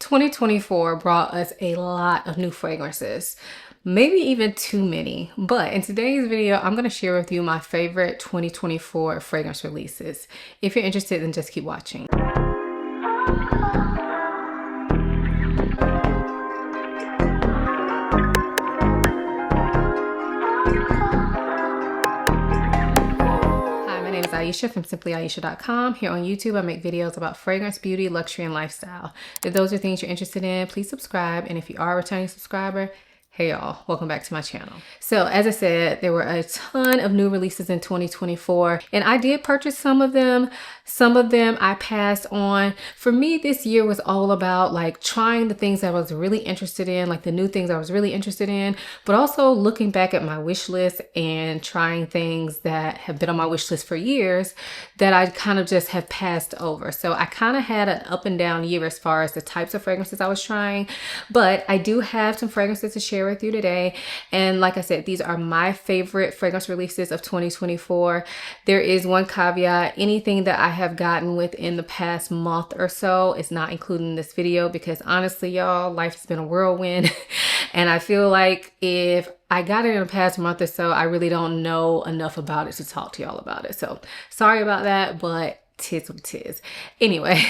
2024 brought us a lot of new fragrances, maybe even too many. But in today's video, I'm going to share with you my favorite 2024 fragrance releases. If you're interested, then just keep watching. Ayesha from simplyayesha.com. Here on YouTube, I make videos about fragrance, beauty, luxury, and lifestyle. If those are things you're interested in, please subscribe. And if you are a returning subscriber, hey y'all, welcome back to my channel. So as I said, there were a ton of new releases in 2024 and I did purchase some of them. Some of them I passed on. For me, this year was all about like trying the things I was really interested in, like the new things I was really interested in, but also looking back at my wish list and trying things that have been on my wish list for years that I kind of just have passed over. So I kind of had an up and down year as far as the types of fragrances I was trying, but I do have some fragrances to share with you today. And like I said, these are my favorite fragrance releases of 2024. There is one caveat: anything that I have gotten within the past month or so is not included in this video because honestly, y'all, life has been a whirlwind. And I feel like if I got it in the past month or so, I really don't know enough about it to talk to y'all about it. So sorry about that, but tis what tis. Anyway,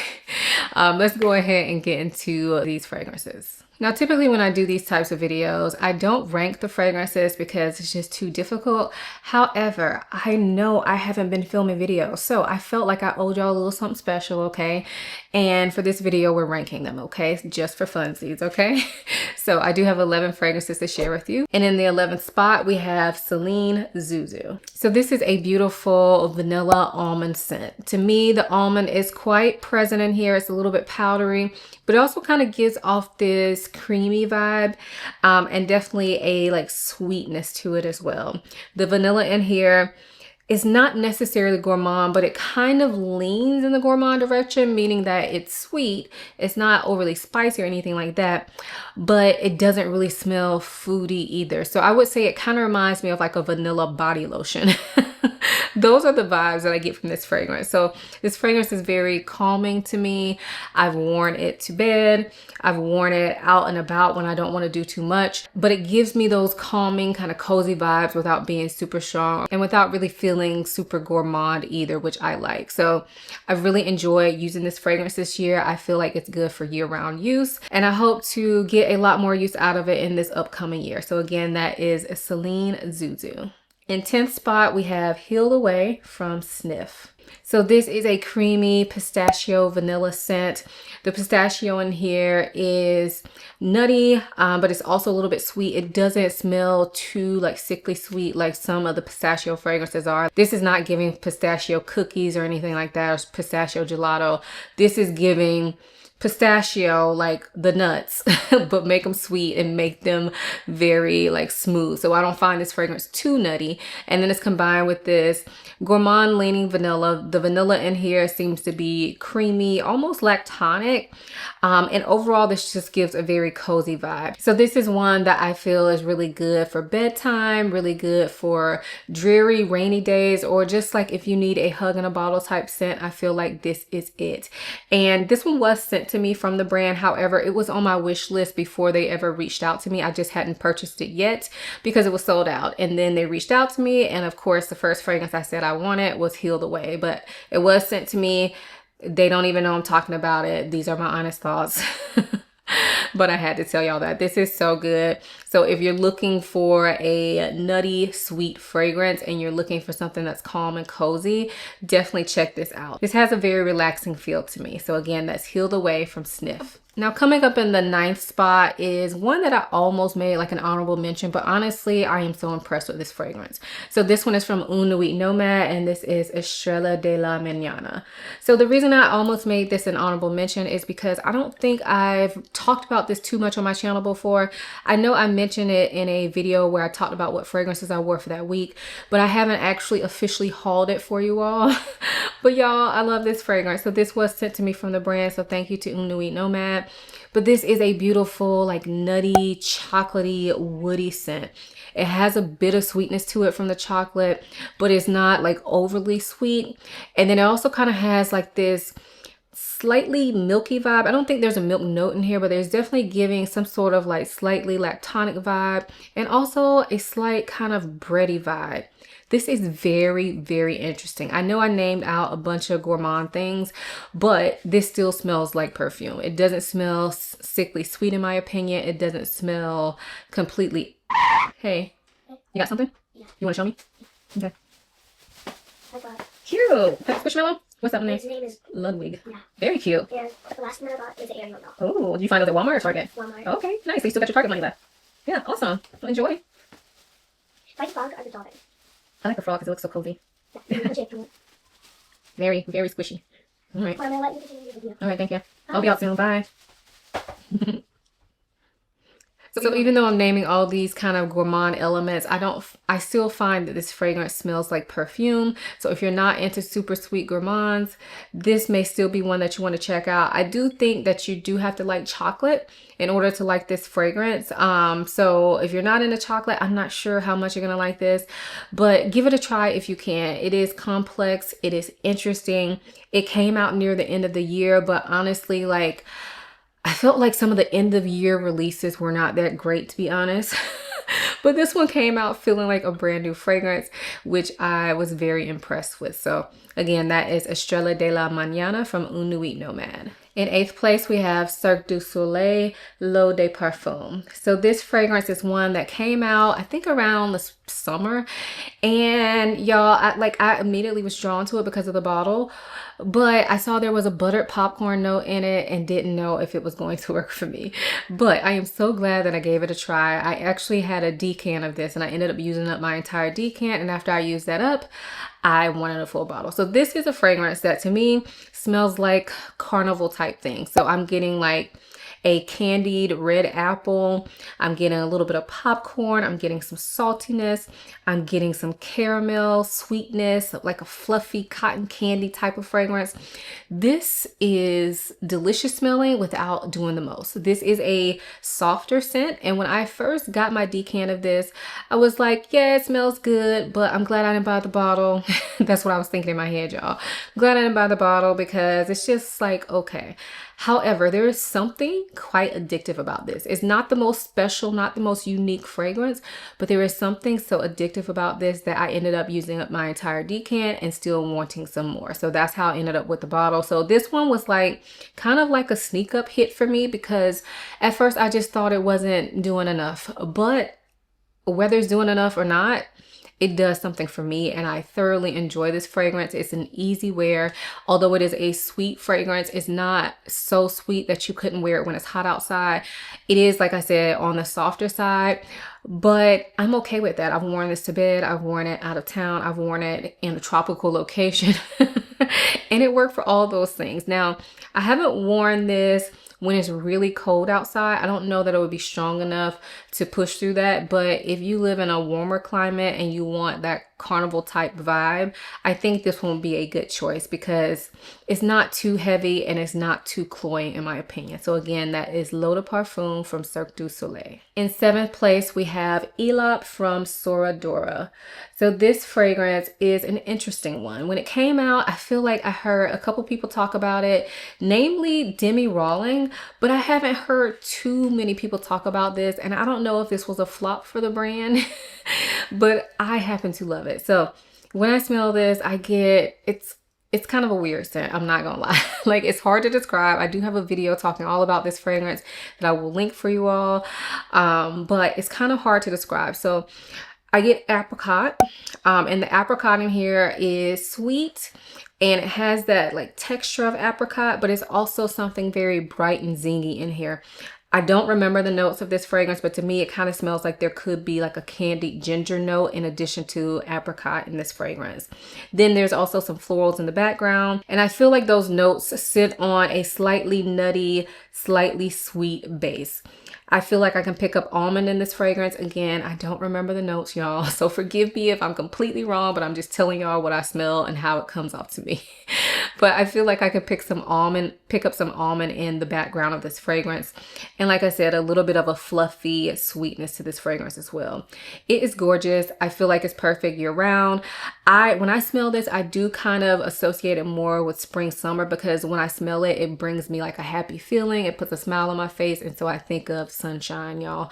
let's go ahead and get into these fragrances. Now, typically when I do these types of videos, I don't rank the fragrances because it's just too difficult. However, I know I haven't been filming videos, so I felt like I owed y'all a little something special, okay? And for this video, we're ranking them, okay? Just for funsies, okay? So I do have 11 fragrances to share with you. And in the 11th spot, we have Seline Zu. So this is a beautiful vanilla almond scent. To me, the almond is quite present in here. It's a little bit powdery, but it also kind of gives off this creamy vibe and definitely a like sweetness to it as well. The vanilla in here is not necessarily gourmand, but it kind of leans in the gourmand direction, meaning that it's sweet. It's not overly spicy or anything like that, but it doesn't really smell foody either. So I would say it kind of reminds me of like a vanilla body lotion. Those are the vibes that I get from this fragrance. So this fragrance is very calming to me. I've worn it to bed. I've worn it out and about when I don't want to do too much, but it gives me those calming kind of cozy vibes without being super strong and without really feeling super gourmand either, which I like. So I've really enjoyed using this fragrance this year. I feel like it's good for year-round use, and I hope to get a lot more use out of it in this upcoming year. So again, that is Seline Zu. In 10th spot, we have Heal Away from Sniff. So this is a creamy pistachio vanilla scent. The pistachio in here is nutty, but it's also a little bit sweet. It doesn't smell too like sickly sweet like some of the pistachio fragrances are. This is not giving pistachio cookies or anything like that, or pistachio gelato. This is giving pistachio, like the nuts, but make them sweet and make them very like smooth. So I don't find this fragrance too nutty. And then it's combined with this gourmand leaning vanilla. The vanilla in here seems to be creamy, almost lactonic. And overall, this just gives a very cozy vibe. So this is one that I feel is really good for bedtime, really good for dreary, rainy days, or just like if you need a hug in a bottle type scent, I feel like this is it. And this one was sent to me from the brand. However, it was on my wish list before they ever reached out to me. I just hadn't purchased it yet because it was sold out. And then they reached out to me. And of course, the first fragrance I said I wanted was Healed Away, but it was sent to me. They don't even know I'm talking about it. These are my honest thoughts. But I had to tell y'all that this is so good. So if you're looking for a nutty, sweet fragrance and you're looking for something that's calm and cozy, definitely check this out. This has a very relaxing feel to me. So again, that's Healed Away from Sniff. Now coming up in the 9th spot is one that I almost made like an honorable mention, but honestly, I am so impressed with this fragrance. So this one is from Un Nuit Nomad, and this is Estrella de la Minana. So the reason I almost made this an honorable mention is because I don't think I've talked about this too much on my channel before. I know I mentioned it in a video where I talked about what fragrances I wore for that week, but I haven't actually officially hauled it for you all. But y'all, I love this fragrance. So this was sent to me from the brand, so thank you to Un Nuit Nomad. But this is a beautiful, like nutty, chocolatey, woody scent. It has a bit of sweetness to it from the chocolate, but it's not like overly sweet. And then it also kind of has like this slightly milky vibe. I don't think there's a milk note in here, but there's definitely giving some sort of like slightly lactonic vibe and also a slight kind of bready vibe. This is very, very interesting. I know I named out a bunch of gourmand things, but this still smells like perfume. It doesn't smell sickly sweet in my opinion. It doesn't smell completely. Hey, you got something? Yeah. You want to show me? Okay. Cute. Squishmallow? What's that one name? His name is Ludwig. Yeah. Very cute. And the last one I bought is an Ariel doll. Oh, did you find those at Walmart or Target? Walmart. Okay, nice. So you still got your Target money left. Yeah, awesome. Well, enjoy. Like frog or the dolphin? I like the frog because it looks so cozy. Yeah, Very, very squishy. All right. well, I'm gonna let you continue your video. All right, thank you. I'll be out soon. Bye. So even though I'm naming all these kind of gourmand elements, I still find that this fragrance smells like perfume. So if you're not into super sweet gourmands, this may still be one that you want to check out. I do think that you do have to like chocolate in order to like this fragrance. So if you're not into chocolate, I'm not sure how much you're gonna like this, but give it a try if you can. It is complex, it is interesting. It came out near the end of the year, but honestly, like, I felt like some of the end of year releases were not that great, to be honest. But this one came out feeling like a brand new fragrance, which I was very impressed with. So again, that is Estrella de la Mañana from Un Nuit Nomad. In 8th place, we have Cirque du Soleil Low de Perfume. So this fragrance is one that came out, I think around the summer. And y'all, I immediately was drawn to it because of the bottle. But I saw there was a buttered popcorn note in it and didn't know if it was going to work for me. But I am so glad that I gave it a try. I actually had a decant of this and I ended up using up my entire decant. And after I used that up, I wanted a full bottle. So this is a fragrance that to me smells like carnival type thing. So I'm getting like a candied red apple. I'm getting a little bit of popcorn. I'm getting some saltiness. I'm getting some caramel sweetness, like a fluffy cotton candy type of fragrance. This is delicious smelling without doing the most. This is a softer scent. And when I first got my decant of this, I was like, yeah, it smells good, but I'm glad I didn't buy the bottle. That's what I was thinking in my head, y'all. Glad I didn't buy the bottle because it's just like, okay. However, there is something quite addictive about this. It's not the most special, not the most unique fragrance, but there is something so addictive about this that I ended up using up my entire decant and still wanting some more. So that's how I ended up with the bottle. So this one was like kind of like a sneak up hit for me because at first I just thought it wasn't doing enough, but whether it's doing enough or not, it does something for me and I thoroughly enjoy this fragrance. It's an easy wear. Although it is a sweet fragrance, it's not so sweet that you couldn't wear it when it's hot outside. It is, like I said, on the softer side, but I'm okay with that. I've worn this to bed. I've worn it out of town. I've worn it in a tropical location and it worked for all those things. Now, I haven't worn this when it's really cold outside. I don't know that it would be strong enough to push through that, but if you live in a warmer climate and you want that carnival type vibe, I think this one would be a good choice because it's not too heavy and it's not too cloying in my opinion. So again, that is Low de Perfume from Cirque du Soleil. In 7th place, we have Elop from Soradora. So this fragrance is an interesting one. When it came out, I feel like I heard a couple people talk about it, namely Demi Rawling, but I haven't heard too many people talk about this. And I don't know if this was a flop for the brand, but I happen to love it. So when I smell this, I get, it's kind of a weird scent. I'm not gonna lie. Like, it's hard to describe. I do have a video talking all about this fragrance that I will link for you all. But it's kind of hard to describe. So I get apricot, and the apricot in here is sweet and it has that like texture of apricot, but it's also something very bright and zingy in here. I don't remember the notes of this fragrance, but to me, it kind of smells like there could be like a candied ginger note in addition to apricot in this fragrance. Then there's also some florals in the background. And I feel like those notes sit on a slightly nutty, slightly sweet base. I feel like I can pick up almond in this fragrance. Again, I don't remember the notes, y'all, so forgive me if I'm completely wrong, but I'm just telling y'all what I smell and how it comes off to me. But I feel like I could pick up some almond in the background of this fragrance. And like I said, a little bit of a fluffy sweetness to this fragrance as well. It is gorgeous. I feel like it's perfect year round. When I smell this, I do kind of associate it more with spring, summer, because when I smell it, it brings me like a happy feeling. It puts a smile on my face. And so I think of sunshine, y'all.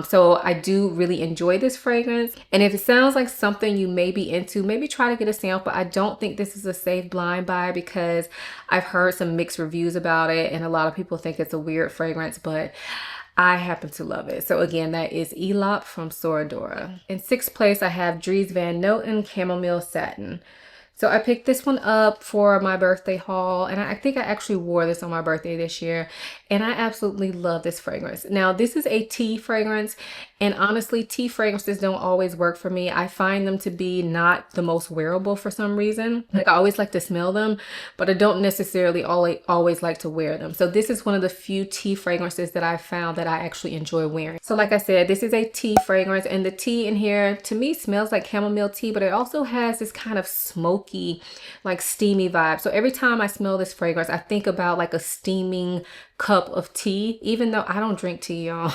So I do really enjoy this fragrance. And if it sounds like something you may be into, maybe try to get a sample. I don't think this is a safe blind buy because I've heard some mixed reviews about it and a lot of people think it's a weird fragrance, but I happen to love it. So again, that is Elop from Soradora. In sixth place, I have Dries Van Noten Chamomile Satin. So I picked this one up for my birthday haul, and I think I actually wore this on my birthday this year, and I absolutely love this fragrance. Now, this is a tea fragrance, and honestly, tea fragrances don't always work for me. I find them to be not the most wearable for some reason. Like, I always like to smell them, but I don't necessarily always like to wear them. So this is one of the few tea fragrances that I found that I actually enjoy wearing. So like I said, this is a tea fragrance, and the tea in here to me smells like chamomile tea, but it also has this kind of smoky, like steamy vibe. So every time I smell this fragrance, I think about like a steaming cup of tea, even though I don't drink tea, y'all.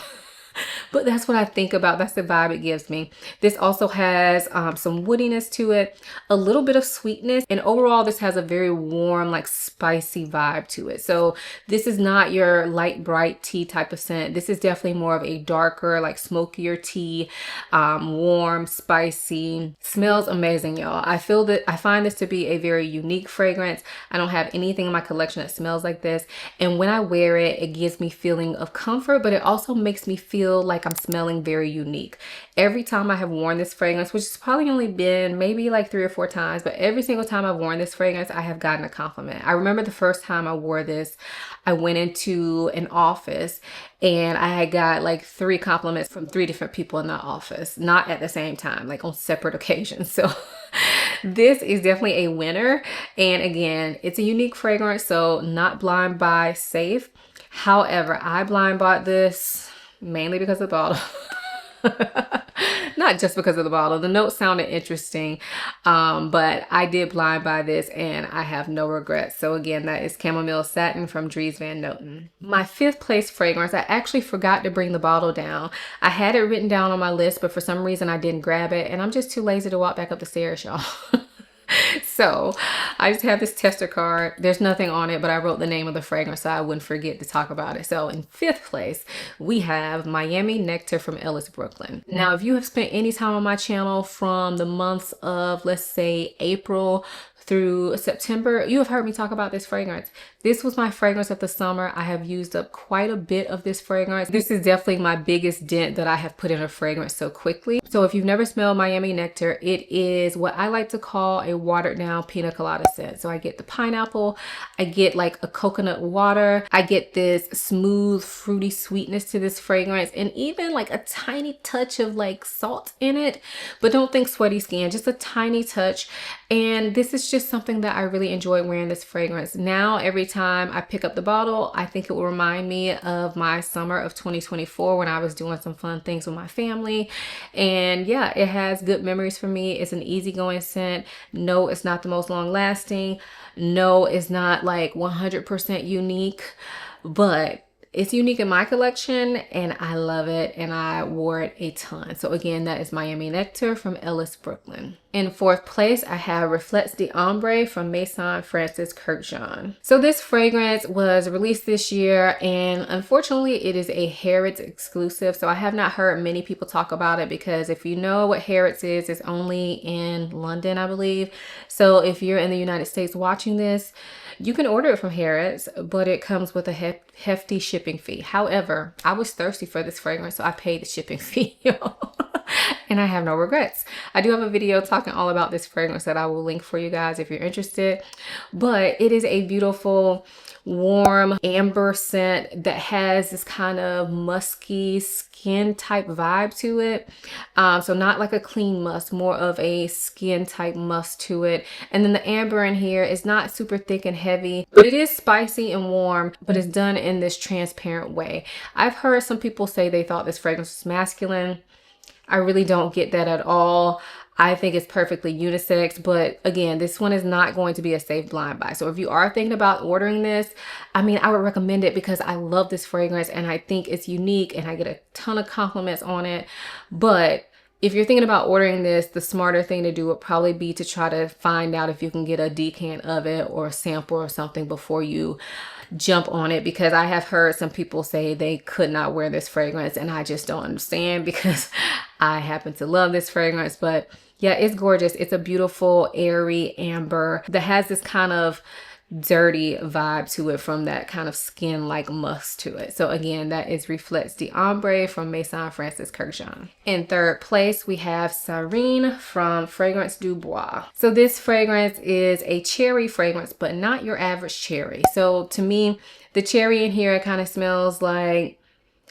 But that's what I think about. That's the vibe it gives me. This also has some woodiness to it, a little bit of sweetness, and overall this has a very warm, like spicy vibe to it. So this is not your light, bright tea type of scent. This is definitely more of a darker, like smokier tea, warm, spicy. Smells amazing, y'all. I find this to be a very unique fragrance. I don't have anything in my collection that smells like this. And when I wear it, it gives me feeling of comfort, but it also makes me feel like I'm smelling very unique. Every time I have worn this fragrance, which has probably only been maybe like 3 or 4 times, but every single time I've worn this fragrance, I have gotten a compliment. I remember the first time I wore this, I went into an office and I had got like 3 compliments from 3 different people in the office, not at the same time, like on separate occasions. So this is definitely a winner. And again, it's a unique fragrance, so not blind buy, safe. However, I blind bought this mainly because of the bottle. Not just because of the bottle. The notes sounded interesting, but I did blind buy this and I have no regrets. So again, that is Chamomile Satin from Dries Van Noten. My 5th place fragrance, I actually forgot to bring the bottle down. I had it written down on my list, but for some reason I didn't grab it, and I'm just too lazy to walk back up the stairs, y'all. So I just have this tester card. There's nothing on it, but I wrote the name of the fragrance so I wouldn't forget to talk about it. So in 5th place, we have Miami Nectar from Ellis Brooklyn. Now, if you have spent any time on my channel from the months of, let's say, April through September, you have heard me talk about this fragrance. This was my fragrance of the summer. I have used up quite a bit of this fragrance. This is definitely my biggest dent that I have put in a fragrance so quickly. So if you've never smelled Miami Nectar, it is what I like to call a watered down pina colada scent. So I get the pineapple, I get like a coconut water, I get this smooth fruity sweetness to this fragrance, and even like a tiny touch of like salt in it, but don't think sweaty skin, just a tiny touch. And this is just something that I really enjoy wearing this fragrance. Now, every time I pick up the bottle, I think it will remind me of my summer of 2024 when I was doing some fun things with my family. And yeah, it has good memories for me. It's an easygoing scent. No, it's not the most long lasting. No, it's not like 100% unique, but it's unique in my collection and I love it, and I wore it a ton. So again, that is Miami Nectar from Ellis Brooklyn. In 4th place, I have Reflex de Ombre from Maison Francis Kurkdjian. So this fragrance was released this year, and unfortunately it is a Harrods exclusive. So I have not heard many people talk about it, because if you know what Harrods is, it's only in London, I believe. So if you're in the United States watching this, you can order it from Harrods, but it comes with a hefty shipping fee. However, I was thirsty for this fragrance, so I paid the shipping fee, y'all. and I have no regrets. I do have a video talking all about this fragrance that I will link for you guys if you're interested, but it is a beautiful warm amber scent that has this kind of musky skin type vibe to it. So not like a clean musk, more of a skin type musk to it. And then the amber in here is not super thick and heavy, but it is spicy and warm, but it's done in this transparent way. I've heard some people say they thought this fragrance was masculine. I really don't get that at all. I think it's perfectly unisex, but again, this one is not going to be a safe blind buy. So if you are thinking about ordering this, I mean, I would recommend it because I love this fragrance and I think it's unique and I get a ton of compliments on it. But if you're thinking about ordering this, the smarter thing to do would probably be to try to find out if you can get a decant of it or a sample or something before you jump on it, because I have heard some people say they could not wear this fragrance and I just don't understand because I happen to love this fragrance. But yeah, it's gorgeous. It's a beautiful airy amber that has this kind of dirty vibe to it from that kind of skin like musk to it. So again, that is Reflex de Ombre from Maison Francis Kurkdjian. In third place, we have Sirene from Fragrance du Bois. So this fragrance is a cherry fragrance, but not your average cherry. So to me, the cherry in here kind of smells like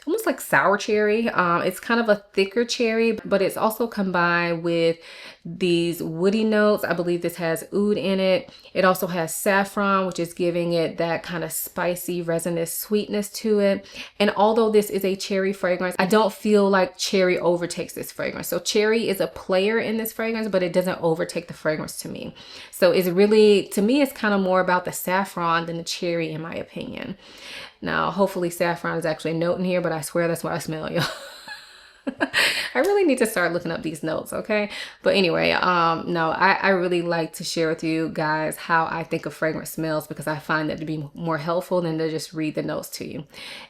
almost like sour cherry. It's kind of a thicker cherry, but it's also combined with these woody notes. I believe this has oud in it. It also has saffron, which is giving it that kind of spicy resinous sweetness to it. And although this is a cherry fragrance, I don't feel like cherry overtakes this fragrance. So cherry is a player in this fragrance, but it doesn't overtake the fragrance to me. So it's really, to me, it's kind of more about the saffron than the cherry in my opinion. Now, hopefully saffron is actually a note in here, but I swear that's what I smell, y'all. I really need to start looking up these notes, okay? But anyway, no, I really like to share with you guys how I think a fragrance smells because I find that to be more helpful than to just read the notes to you.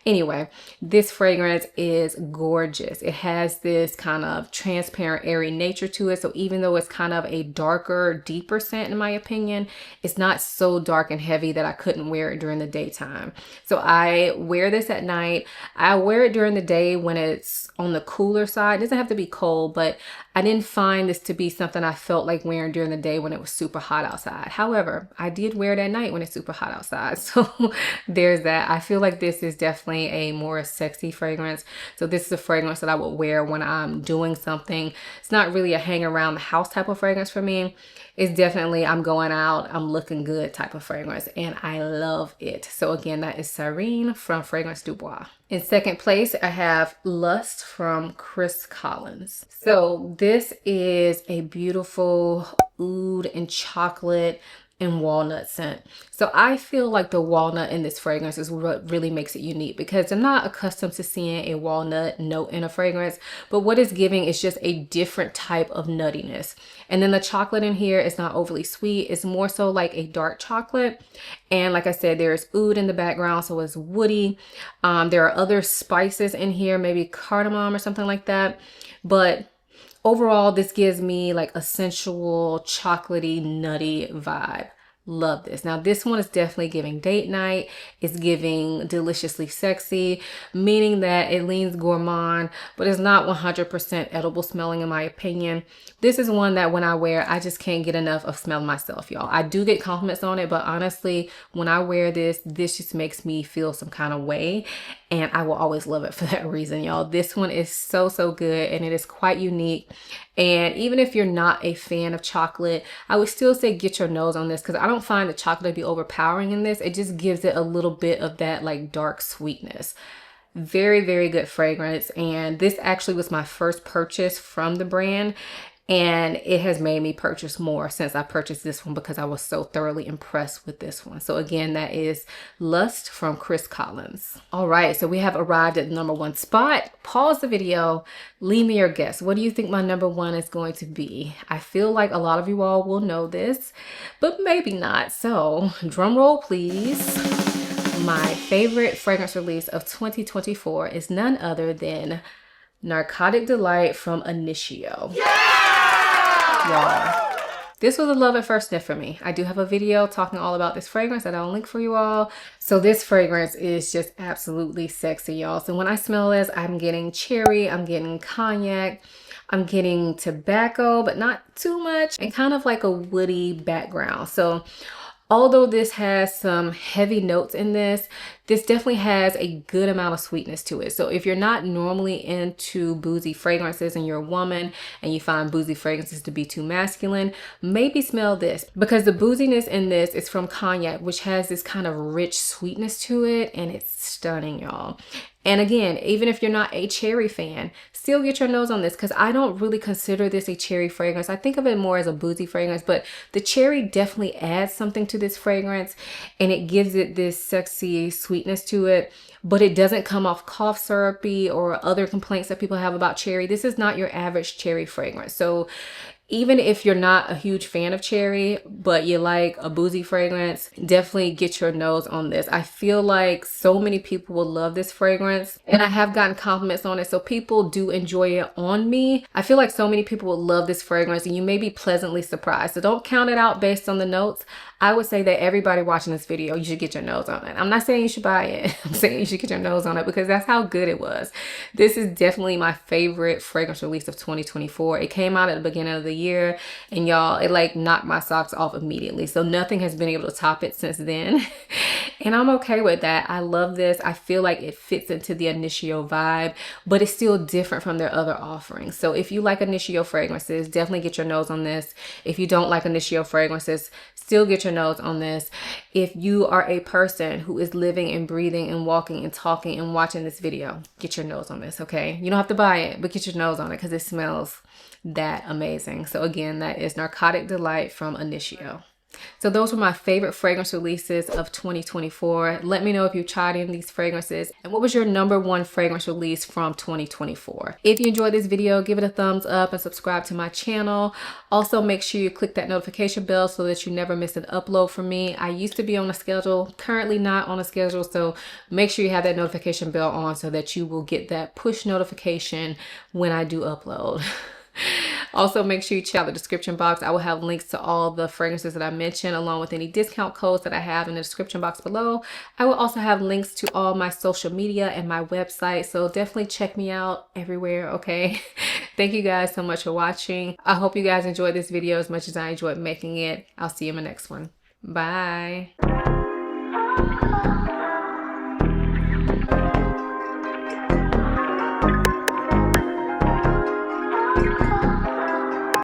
Anyway, this fragrance is gorgeous. It has this kind of transparent, airy nature to it. So even though it's kind of a darker, deeper scent, in my opinion, it's not so dark and heavy that I couldn't wear it during the daytime. So I wear this at night. I wear it during the day when it's on the cooler side. It doesn't have to be cold, but I didn't find this to be something I felt like wearing during the day when it was super hot outside. However, I did wear it at night when it's super hot outside. So there's that. I feel like this is definitely a more sexy fragrance. So this is a fragrance that I would wear when I'm doing something. It's not really a hang around the house type of fragrance for me. It's definitely I'm going out, I'm looking good type of fragrance, and I love it. So again, that is Sirene from Fragrance du Bois. In second place, I have Lust from Chris Collins. So this is a beautiful oud and chocolate and walnut scent. So I feel like the walnut in this fragrance is what really makes it unique because I'm not accustomed to seeing a walnut note in a fragrance, but what it's giving is just a different type of nuttiness. And then the chocolate in here is not overly sweet. It's more so like a dark chocolate. And like I said, there's oud in the background, so it's woody. There are other spices in here, maybe cardamom or something like that. But overall, this gives me like a sensual, chocolatey, nutty vibe. Love this. Now, this one is definitely giving date night. It's giving deliciously sexy, meaning that it leans gourmand, but it's not 100% edible smelling in my opinion. This is one that when I wear, I just can't get enough of smelling myself, y'all. I do get compliments on it, but honestly, when I wear this just makes me feel some kind of way, and I will always love it for that reason, y'all. This one is so, so good, and it is quite unique. And even if you're not a fan of chocolate, I would still say get your nose on this because I don't find the chocolate to be overpowering in this. It just gives it a little bit of that like dark sweetness. Very, very good fragrance. And this actually was my first purchase from the brand. And it has made me purchase more since I purchased this one because I was so thoroughly impressed with this one. So again, that is Lust from Chris Collins. All right, so we have arrived at the #1 spot. Pause the video, leave me your guess. What do you think my #1 is going to be? I feel like a lot of you all will know this, but maybe not. So drum roll, please. My favorite fragrance release of 2024 is none other than Narcotic Delight from Initio. Y'all, this was a love at first sniff for me. I do have a video talking all about this fragrance that I'll link for you all. So this fragrance is just absolutely sexy, y'all. So when I smell this, I'm getting cherry, I'm getting cognac, I'm getting tobacco, but not too much, and kind of like a woody background. So although this has some heavy notes in this, this definitely has a good amount of sweetness to it. So if you're not normally into boozy fragrances and you're a woman and you find boozy fragrances to be too masculine, maybe smell this, because the booziness in this is from cognac, which has this kind of rich sweetness to it, and it's stunning, y'all. And again, even if you're not a cherry fan, still get your nose on this, because I don't really consider this a cherry fragrance. I think of it more as a boozy fragrance, but the cherry definitely adds something to this fragrance, and it gives it this sexy sweetness to it, but it doesn't come off cough syrupy or other complaints that people have about cherry. This is not your average cherry fragrance. So even if you're not a huge fan of cherry, but you like a boozy fragrance, definitely get your nose on this. I feel like so many people will love this fragrance, and I have gotten compliments on it, so people do enjoy it on me. I feel like so many people will love this fragrance, and you may be pleasantly surprised. So don't count it out based on the notes. I would say that everybody watching this video, you should get your nose on it. I'm not saying you should buy it. I'm saying you should get your nose on it, because that's how good it was. This is definitely my favorite fragrance release of 2024. It came out at the beginning of the year, and y'all, it like knocked my socks off immediately. So nothing has been able to top it since then. And I'm okay with that. I love this. I feel like it fits into the Initio vibe, but it's still different from their other offerings. So if you like Initio fragrances, definitely get your nose on this. If you don't like Initio fragrances, still get your nose on this. If you are a person who is living and breathing and walking and talking and watching this video, get your nose on this, okay? You don't have to buy it, but get your nose on it, because it smells that amazing. So again, that is Narcotic Delight from Initio. So those were my favorite fragrance releases of 2024. Let me know if you tried any of these fragrances, and what was your #1 fragrance release from 2024. If you enjoyed this video, give it a thumbs up and subscribe to my channel. Also, make sure you click that notification bell so that you never miss an upload from me. I used to be on a schedule, currently not on a schedule, so make sure you have that notification bell on so that you will get that push notification when I do upload. Also, make sure you check out the description box. I will have links to all the fragrances that I mentioned, along with any discount codes that I have in the description box below. I will also have links to all my social media and my website, so definitely check me out everywhere, okay? Thank you guys so much for watching. I hope you guys enjoyed this video as much as I enjoyed making it. I'll see you in my next one. Bye.